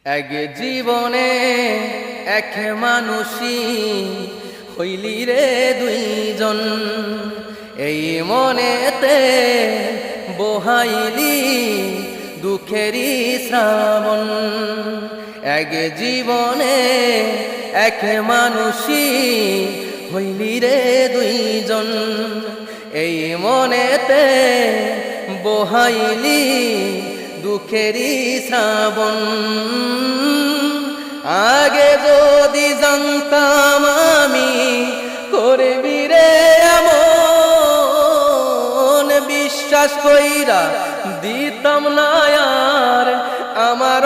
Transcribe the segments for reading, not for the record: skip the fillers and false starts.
এক জীবনে এক মানুষই হইলি রে দুইজন, এই মনেতে বহাইলি দুঃখেরই শ্রাবণ। এক জীবনে এক মানুষই হইলি রে দুইজন, এই মনেতে বহাইলি দুঃখেরই শ্রাবণ। আগে যদি জানতাম আমি করবি রে এমন, বিশ্বাস কইরা দিতাম না আর আমার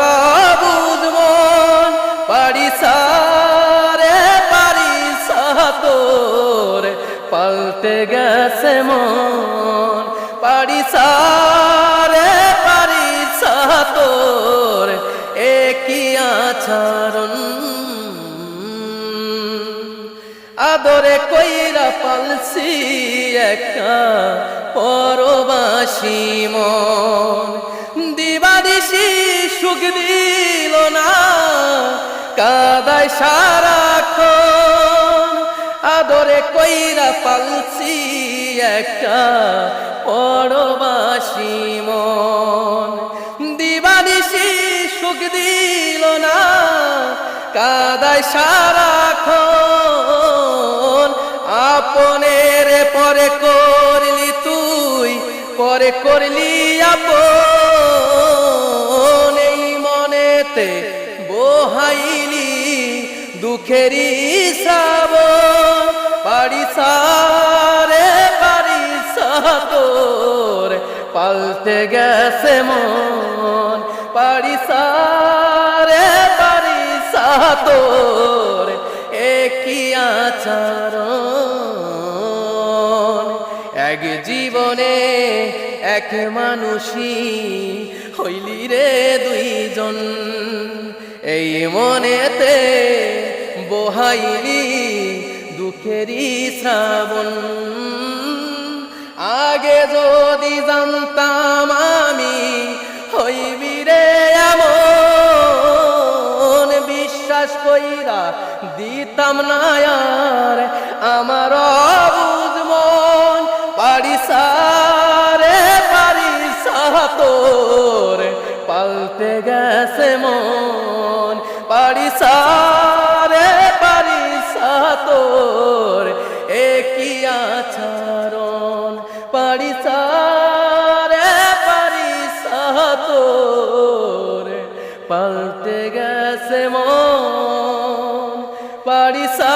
বুঝমন। পারিসারে পারিসা তোর পাল্টে গেছে মন, পারিসারে পারিসা তোর একই আচরণ। আদরে কইরা পালছি একা পরবাসী মন, দিবানিশি সুখ দিল না কাদায় সারাক্ষণ। আদরে কইরা পালছি একটা পরবাসী মন, দিবানিশি সুখ দিল না কাদায় সারাক্ষণ। আপনের পরে করলি তুই, পরে করলি আপন, এই মনেতে বহাইলি দুঃখেরই শ্রাবণ। পারিসারে পারিসা তোর পাল্টে গেছে মন, পারিসারে পারিসা তোর একই আচরণ। এক জীবনে এক মানুষই হইলি রে দুইজন, এই মনেতে বহাইলি দুঃখেরই শ্রাবণ। আগে যদি জানতাম আমি হইবি রে এমন, বিশ্বাস কইরা দিতাম না আর আমার বুঝমন। পারিসারে পারিসা তোর পাল্টে গেছে মন, পারিসারে পারিসা তোর একই আচরণ। পারিসারে পারিসা তোর পাল্টে গেছে মন, পারিসা